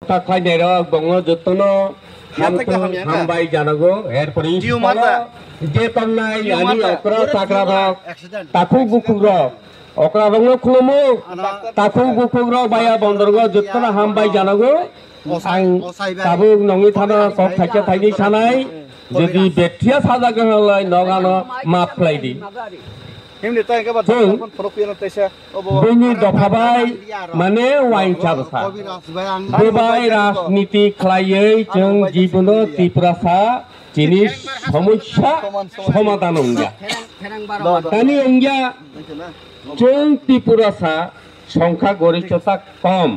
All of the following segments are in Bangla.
খাইনাই রক বঙ্গ যতন হামবাই জানাগো এরপরে যে তন্নাই আনি অক্র চাকরা রক তাকু বুকুক রক অক্রা রং খুলমু তাকু বুকুক রক বায়া বন্দরগ যতন হামবাই জানাগো আং কাবু নঙি থানা সব থাইছে থাইনি সানাই যদি বেঠিয়া সাজা গহলাই নগানো মাপ ফ্লাইদি বইনি দফাবাই মানে ওয়াইন চাবसा गोबाय राजनीति खालायै जों जिबुनो त्रिपुरासा जिनिस समस्या समाधान अंगिया दानि अंगिया जों त्रिपुरासा সংখ্যা গরিষ্ঠতা কম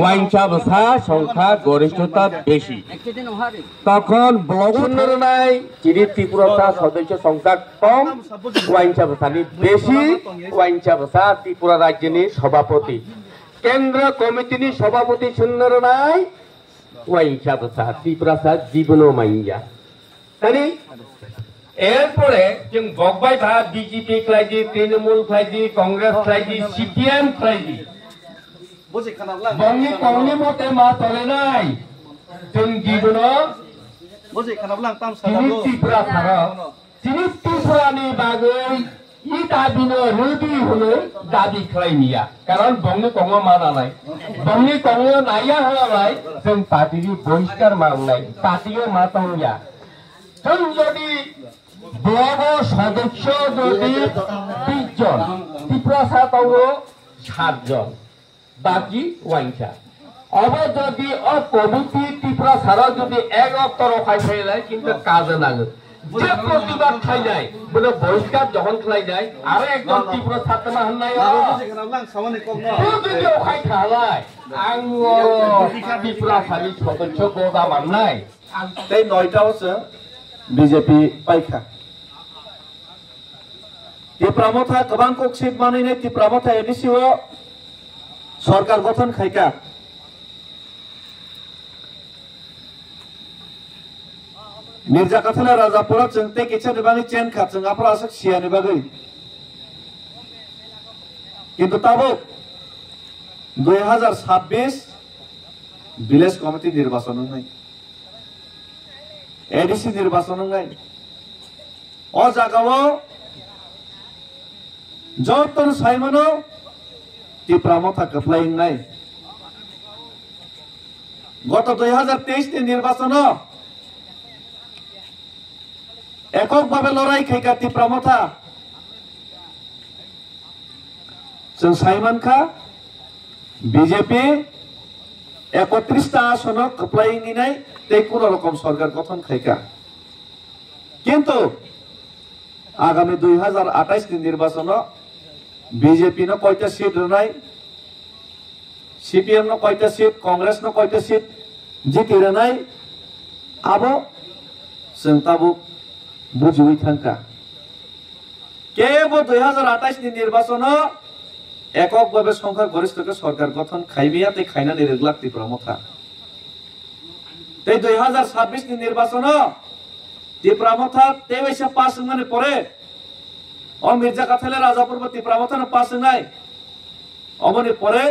ওয়াইন চাবसा সংখ্যা গরিষ্ঠতা বেশি তখন ব্লক উন্নয়নায় যিনি ত্রিপুরাসা সদস্য সংখ্যা কম ওয়াইন চাবসানি বেশি ওয়াইন চাবসা ত্রিপুরা রাজ্যনি সভাপতি কেন্দ্র কমিটিনি সভাপতি সুন্দরনায় ওয়াইন চাবসা ত্রিপুরাসা জীবন মাইয়া তানি এরপরে जों বকবাই ভা বিজেপি খাইজি তৃণমূল খাইজি কংগ্রেস খাইজি সিপিএম খাইজি বঙ্গি কংনি মতে মা চলে নাই जों জীবন ত্রিপুরা ছাড়া যিনি ত্রিপুরানি বাগৈ ই দাবিনো রুবি হলে দাবি খাইনিয়া কারণ বঙ্গি কংগ মানা নাই বঙ্গি কংগ নাইয়া হলাই जों পার্টির বহিষ্কার মাননাই পার্টিকে মাতাইয়া जों যদি ব্লক সদস্য যদি 20 জন ত্রিপুরাসা তাও 7 জন বাকি ওয়াইনসা অব যদি কমিটি ত্রিপুরাসার যদি এক অত্তর খাই ফেলাই কিন্তু কাজে নাগে যে প্রতিবাদ খাই যায় বলে বহিষ্কার যখন খাই যায় আর একজন ত্রিপুরা ছাত্র না হন নাই যদি ওখাই খালাই আং ত্রিপুরাসারি সদস্য গোদা মাননাই এই 9টা হচ্ছে বিজেপি পাইখা ত্রিপুরামথা গোबां কক্সিত মানিনে ত্রিপুরামথা এডিসিও সরকার গঠন খাইকা মির্জা কাথালা রাজাপুরা চংতে কিছে বানি চেন খা চং আপরা আসক সিয়ানি বাগৈ কিন্তু তাবো 2026 ভিলেজ কমিটি নির্বাচন নাই এডিসি নির্বাচন নাই ও জায়গাও যতন সাইমনো ত্রিপুরামথা কপ্লাই নাই গত 2023 নির্বাচন এককভাবে লড়াই খাইকা ত্রিপুরামথা जों साइमन खा বিজেপি 31টা আসন কপ্লাই নাই তাই কোন রকম সরকার গঠন খাইকা কিন্তু আগামী 2028 নির্বাচন বিজেপি ন কয়টা সিট নাই সিপিএম ন কয়টা সিট কংগ্রেস ন কয়টা সিট জিতিরে নাই আবো जों তাবো বুঝুই থাকা কেবল 2028 নির্বাচন এককভাবে সংখ্যা গরিষ্ঠকে সরকার গঠন খাইবিয়া তাই খাইনা নির্গলাক ত্রিপুরামথা তাই 2026 নির্বাচন ত্রিপুরামথা তেইশে পাস মানে পরে ও মির্জা কাথালে রাজাপুর ত্রিপুরামথা পাস নাই অমনি পরে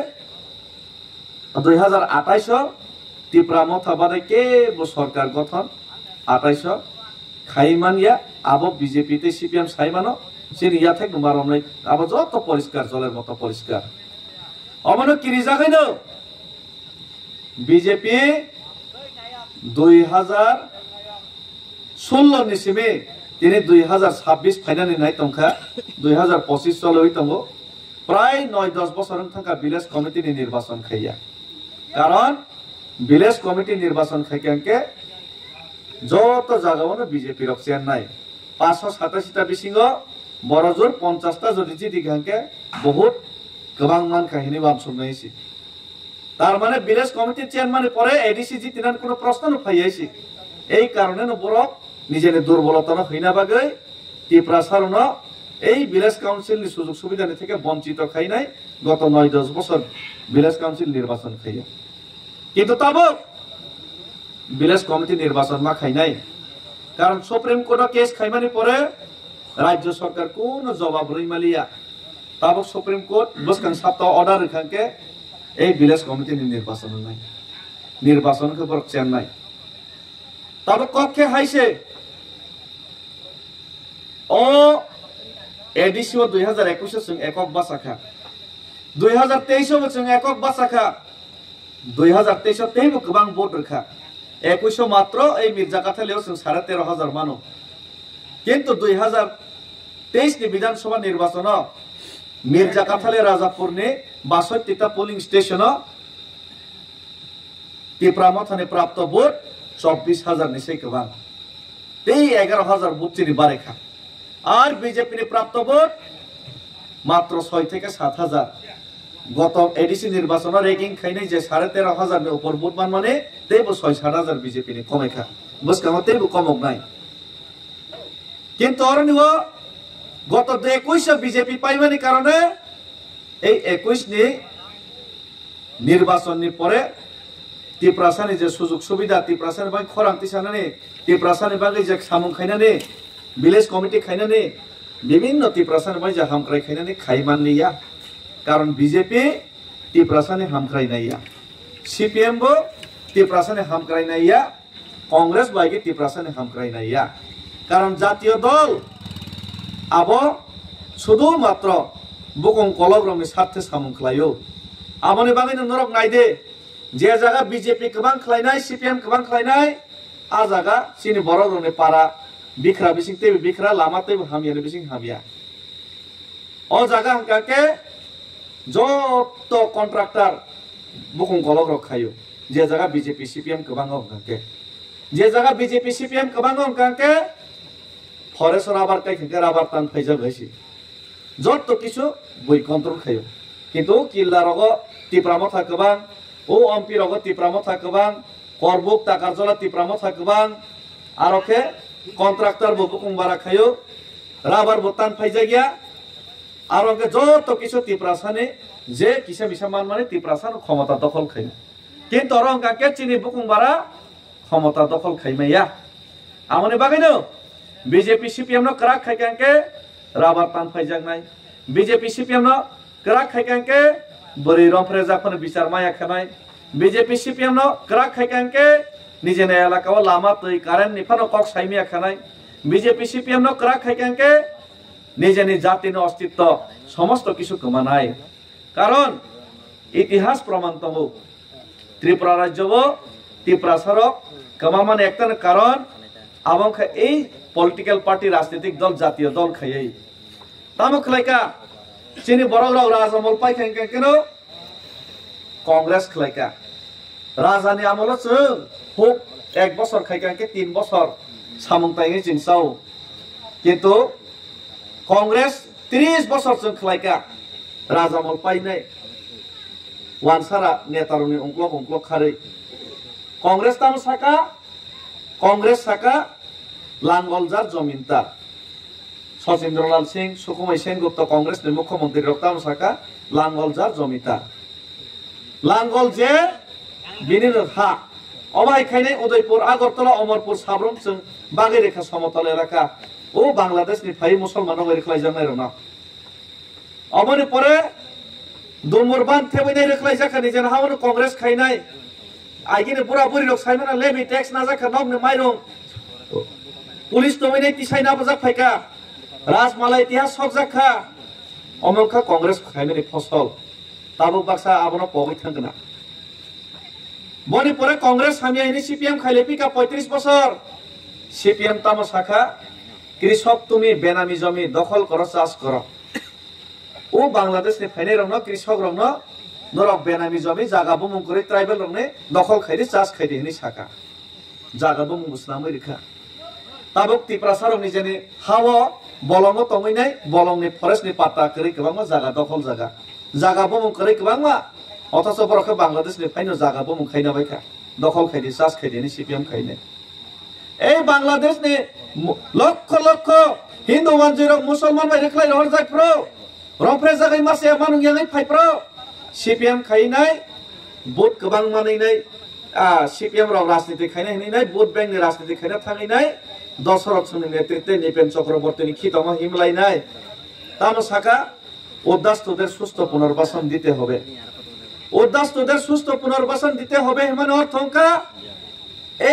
2028 ত্রিপুরামথা বাদে কেবল সরকার গঠন 28 খাইমানিয়া আবো বিজেপি তে সিপিএম সাইমানো সিন ইয়া থেকে মারম নাই আবো যত পরিষ্কার জলের মতো পরিষ্কার অমনো কিরিজা কইন বিজেপি 2016 নিসিমে তিনি 2026 ফাইনালি নাই তংখা 2025 চলে হইতঙ্গো প্রায় 9-10 বছর থাকা ভিলেজ কমিটি নির্বাচন খাইয়া কারণ ভিলেজ কমিটি নির্বাচন খাইকাকে যত জায়গাও বিজেপি রক্ষিয়ান নাই 587টা বিসিং বড়জোর 50টা যদি জিদিখানকে বহুত গোबां মান কাহিনী বামসম নাইছি তার মানে ভিলেজ কমিটি চেয়ারম্যান পরে এডিসি জিতিনার কোনো প্রশ্ন ফাইয়াইছি এই কারণে বড় নিজের দুর্বলতা হইনা বাগৈ ত্রিপুরাসার এই ভিলেজ কাউন্সিল সুযোগ সুবিধা থেকে বঞ্চিত খাই নাই গত 9-10 বছর ভিলেজ কাউন্সিল নির্বাচন খাইয়া কিন্তু তাবো ভিলেজ কমিটি নির্বাচন মা খাই নাই কারণ সুপ্রিম কোর্ট কেস খাইমানি পরে রাজ্য সরকার কোন জবাব রইমালিয়া তাবো সুপ্রিম কোর্ট বসকান সপ্তাহ অর্ডার রেখাকে এই ভিলেজ কমিটি নির্বাচন নাই নির্বাচন খবর চেন্নাই তবে কক্ষে হাইছে ও এডিসি 2021 जों एকক बासाखा 2023 जों एকক बासाखा 2023 तेबो गोबां भोट रखा 21 मात्र এই মির্জাকাথালিয়াव जों 13,500 मानो কিন্তু 2023 नि विधानसभा निर्वाचन মির্জাকাথালি রাজাপুরনি 62টা পোলিং স্টেশন টিপ্রামথানে প্রাপ্ত ভোট 24,000 নিচে गोबां এই 11,000 ভোট চিনি বারেখা আর বিজেপি নি প্রাপ্ত ভোট মাত্র 6 থেকে 7,000 গত এডিসি নির্বাচন র্যাঙ্কিং খাইনাই যে 13,500 এর উপর ভোট মানে তেবো 6-7,000 বিজেপি নি কমেখা বসকামো তেবো কমক নাই কিন্তু অরনিও গত 21 বিজেপি পাইমানি কারণে এই 21 নি নির্বাচন নি পরে টিপ্রাসানি যে সুযোগ সুবিধা টিপ্রাসানি বাই খরান্তি সানানি টিপ্রাসানি বাগै যে সামুং খাইনানি ভিলেজ কমিটি খাইনানি বিভিন্ন টিপ্রাসানি বাই যে হামক্রাই খাইনানি খাইমান নিয়া কারণ বিজেপি টিপ্রাসানি হামক্রাই নাইয়া সিপিএম বো টিপ্রাসানি হামক্রাই নাইয়া কংগ্রেস বাইকে টিপ্রাসানি হামক্রাই নাইয়া কারণ জাতীয় দল আবো শুধুমাত্র বুকং কলগ্রমনি স্বার্থে সামুং খাইयो আবনি বাগै নরক নাইদে যে জায়গা বিজেপি গোबां খাইনাই সিপিএম গোबां খাইনাই আ জায়গা চিনি বড়গ্রমনি পাড়া বিখরা বিসিংতে বিখরা লামাতে হামিয়া বিসিং হামিয়া ও জায়গা হাঙ্কাকে যত কন্ট্রাক্টর বুকুং কলগ্র খাইयो যে জায়গা বিজেপি সিপিএম গোबां হাঙ্কাকে যে জায়গা বিজেপি সিপিএম গোबां হাঙ্কাকে ফরেস্ট রাবার কাইকে রাবার টান ফাইজা গেছি যত কিছু বই কন্ট্রোল খাইयो কিন্তু কিল্লা রগ টিপ্রামথা গোबां ও এমপি রগ টিপ্রামথা গোबां করবুক টাকারজলা টিপ্রামথা গোबां আরকে কন্ট্রাক্টর বুকুং বারা খাইयो রাবার বতান ফাইজা গিয়া আরকে যত কিছু টিপ্রাসানে যে কিসা বিসা মান মানে টিপ্রাসান ক্ষমতা দখল খাই কিন্তু অরঙ্কাকে চিনি বুকুং বারা ক্ষমতা দখল খাইমাইয়া আমনে বাগাইনো বিজেপি সিপিএম নো ক্রাক খাইকানকে রাবার টান ফাইজাক নাই বিজেপি সিপিএম নো ক্রাক খাইকানকে বরি রফরে জাফন বিচার মায়া খানাই বিজেপি সিপিএম নো ক্রাক খাইকানকে নিজে নে এলাকাও লামা তৈ কারেন্ট নিফানো কক সাইমিয়া খানাই বিজেপি সিপিএম নো ক্রাক খাইকানকে নিজে নিজ জাতির অস্তিত্ব সমস্ত কিছু কমানাই কারণ ইতিহাস প্রমাণ তবু ত্রিপুরা রাজ্য ত্রিপুরা সড়ক কমামান একটা কারণ এবং এই পলিটিক্যাল পার্টি রাজনৈতিক দল জাতীয় দল খাই তামুক লাইকা চিনি বড়রাও রাজমল পাই খাই কেন কংগ্রেস খাইকা রাজানি আমল হোক 1 বছর খাইকাকে 3 বছর সামংতাই জিনসাও কিন্তু কংগ্রেস 30 বছর जों খাইকা রাজামল পাই নাই ওয়ানসারা নেতারনি অংক্ল খারে কংগ্রেস তাম সাকা কংগ্রেস সাকা লাঙ্গলজার জমিনতা সচিন্দ্রলাল সিং সুকুমাই সেনগুপ্ত কংগ্রেসনি মুখ্যমন্ত্রী রক্তাম সাকা লাঙ্গলজার জমিতা লাঙ্গল যে বিনির হা অবাই খাইনাই উদয়পুর আগরতলা অমরপুর সাবরম जों বাগै রেখা সমতল এলাকা ও বাংলাদেশনি ফাই মুসলমান হয়ে রেখলাই জানাই রনা অমনি পরে দুমুরবান থেবইনাই রেখলাই জাকা নিজের হাওনো কংগ্রেস খাইনাই আইগিনে বুড়া বুড়ি লোক সাইমানা লেভি ট্যাক্স না জাকা নবনে মাইরং পুলিশ তমিনে তিসাই না বাজাক ফাইকা রাজমালা ইতিহাস সব জাখা অমনখা কংগ্রেস খাইমেনি ফসল তাবু বাক্সা আবনো পগৈ থাঙ্গনা বনি পরে কংগ্রেস হামিয়াইনি সিপিএম খাইলেপিকা 35 বছর সিপিএম তামো শাখা কৃষক তুমি বেনামি জমি দখল করো চাষ করো ও বাংলাদেশ নি ফাইনে রং কৃষক রং নরক বেনামি জমি জায়গা বুমুং করে ট্রাইবেল রং দখল খাইদি চাষ খাইদি হিনি শাখা জায়গা বুমুং মুসলামই রেখা তাবুক টিপ্রাসারং নিজেনি হাওয়া বলং তংইনাই বলংনি ফরেস্টনি পাতা করে গোबां জায়গা দখল জায়গা বুমুং করে গোबां অথচ বরকে বাংলাদেশনি ফাইনো জায়গা বুমুং খাইনা বাইকা দখল খাইদি চাষ খাইদি হিনি সিপিএম খাইনে এই বাংলাদেশনি লক্ষ লক্ষ হিন্দু মানজিরক মুসলমান বাই রেখলাই রহর যাই প্রো রফরে জাগাই মাসে মানু ইয়াঙै ফাই প্রো সিপিএম খাইনাই বুট गोबां मानैनाय সিপিএম রাও রাজনীতি খাইনাই হিনাই বুট ব্যাংকনি রাজনীতি খাইনা থাঙैनाय দশরথ সুনি নেতৃত্বে নিপেন চক্রবর্তীনি খিতম হিমলাইনাই তাম শাখা উদ্দাস্তদের সুস্থ পুনর্বাসন দিতে হবে উদ্বাস্তুদের সুস্থ পুনর্বাসন দিতে হবে মানে অর্থ অঙ্কা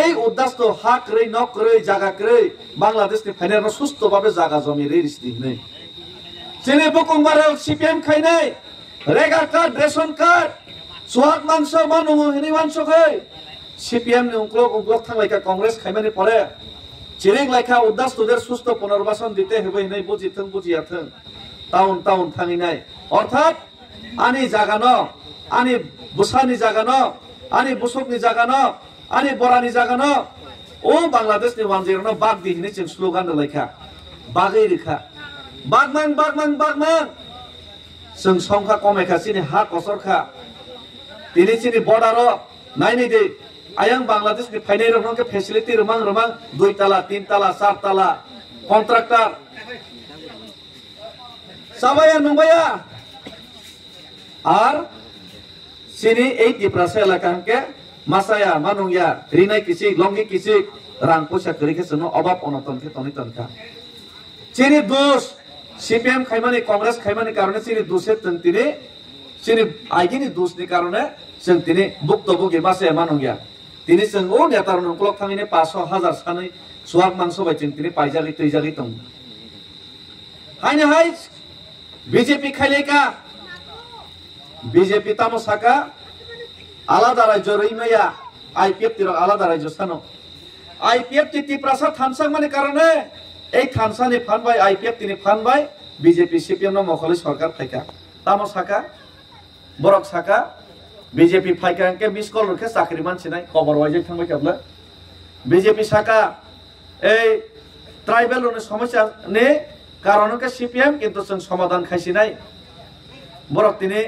এই উদ্বাস্তু হা করে ন করে জায়গা করে বাংলাদেশনি ফাইনাল সুস্থভাবে জায়গা জমি রেজিস্ট্রি নেই চিনি বুকুংবারে সিপিএম খাইনাই রেগা কার্ড রেশন কার্ড সোহাগ মাংস মানু হিনি মাংস খাই সিপিএম নি উংক্লক থাংলাইকা কংগ্রেস খাইমানি পরে চিরিং লাইকা উদ্বাস্তুদের সুস্থ পুনর্বাসন দিতে হবে নাই বুঝিথং বুঝিয়াথং টাউন টাউন থাঙিনাই অর্থাৎ আনি জাগানো আনি বুসানি জাগানো আনি বুসুকনি জাগানো আনি বরানি জাগানো ও বাংলাদেশনি ওয়ানজিরনো বাগ দিহিনি जों স্লোগান লাইকা বাগै রেখা বাগমান বাগমান বাগমান जों সংখ্যা কমেখা চিনি হা কসরখা তিনি চিনি বর্ডারও নাইনি দে आयं बांग्लादेश के फाइनेल रंग के फैसिलिटी रमांग रमांग 2 तला 3 तला 4 तला कॉन्ट्रैक्टर साबाया नुबाया आर सिनी 8 दिप्रासे इलाका के मासाया मानुया रिनाय किसी लंगी किसी रांग पोषा करी के सनो अभाव अनटन के तनि तनका सिनी दोष सीपीएम खाइमानी कांग्रेस खाइमानी कारणे सिनी दोषे तंतिने सिनी आइगिनी दोषनि कारणे जों तिनि बुक्तबुगे मासाया मानुया তিনি जों ओ नेतार नंक्लक थाङिने 500,000 सानै सुवाग मांसो बाय जों तिनि पाइजागि तैजागि दं हायने हाय बीजेपी खाइलेका बीजेपी तामो साका आलादा राज्य रैमाया आईपीएफ तिरो आलादा राज्य सानो आईपीएफ ति प्रासा थानसां माने कारणे এই थानसानि फानबाय आईपीएफ तिनि फानबाय बीजेपी सीपीएम न मखले सरकार फाइका तामो साका बरक साका बीजेपी फाइकां के मिस कल रखे चाकरी मानसिनाय खबर वाइजे थांबाय थाब्ला बीजेपी साका ए ट्राइबल नि समस्या ने कारण के सीपीएम किंतु जों समाधान खाइसिनाय बरक तिनि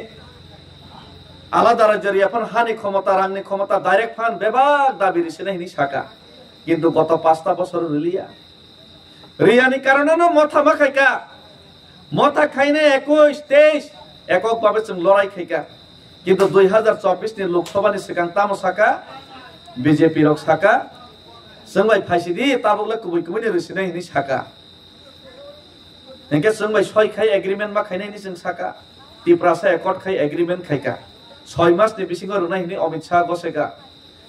आलादा राज्यरियाफोर हानि क्षमता रांनि क्षमता डाइरेक्ट फान बेबाग दाबि रिसिनाय हिनि साका किंतु गत 5टा बছर रिलिया रियानि कारणे मथा माखाइका मथा खाइने 21 23 एকক भाबे जों लड़ाई खाइका किंतु 2024 नि लोकसभा नि सिगां तामो साका बीजेपी रक साका जोंबाय फाइसिदि ताबुगला कुबै कुबै रिसिनाय हिनि साका एंके जोंबाय 6 खाइ एग्रीमेंट मा खाइनायनि जों साका तिप्रासा एकर्ड खाइ एग्रीमेंट खाइका 6 मास नि बिसिङाव रुनाय हिनि अमित शाह गसेगा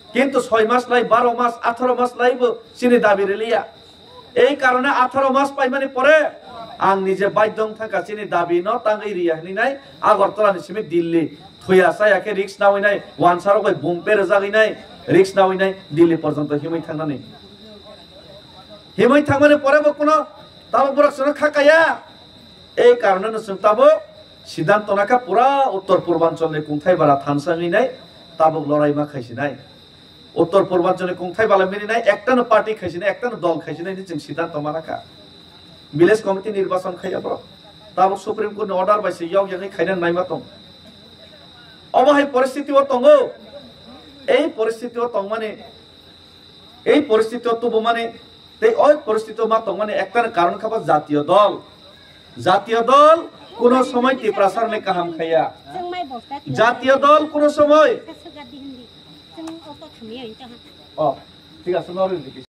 किंतु 6 मास लाई 12 मास 18 मास लाइबो सिनि दाबि रिलिया এই কারণে 18 মাস পাইমানি পরে आं निजे बायदं थाका चिनि दाबि न तांगै रिया हिनि नाय आगरतला निसिमे दिल्ली थुया सायाके रिक्स नावैनाय वानसारो बाय बुमपे रजागैनाय रिक्स नावैनाय दिल्ली पर्यन्त हिमै थांनानै हिमै थांमाने परेबो कोनो ताबो बरकसनो खाकाया এই কারণে जों ताबो सिद्धांत नाका पुरा उत्तर पूर्वांचलनि कुंथाय बारा थानसाङैनाय ताबो लड़ाइमा खाइसिनाय उत्तर पूर्वांचलनि कुंथाय बाला मिनिनाय एकटानो पार्टी खाइसिनाय एकटानो दल खाइसिनाय जों सिद्धांत मानाका विलेज कमिटी निर्वाचन खाइयाब्र ताबो सुप्रीम कोर्ट अर्डार बायसे याव याङै खाइना नायमा दं अबहाय परिस्थितियाव दङो এই परिस्थितियाव दं माने এই परिस्थितियाव तबो माने ते ओइ परिस्थितियाव मा दं माने एकटानो कारण खाबा জাতীয় दल কোনো সময় টিপ্রাসার নে কাহাম খাইয়া জাতীয় দল কোনো সময় ঠিক আছে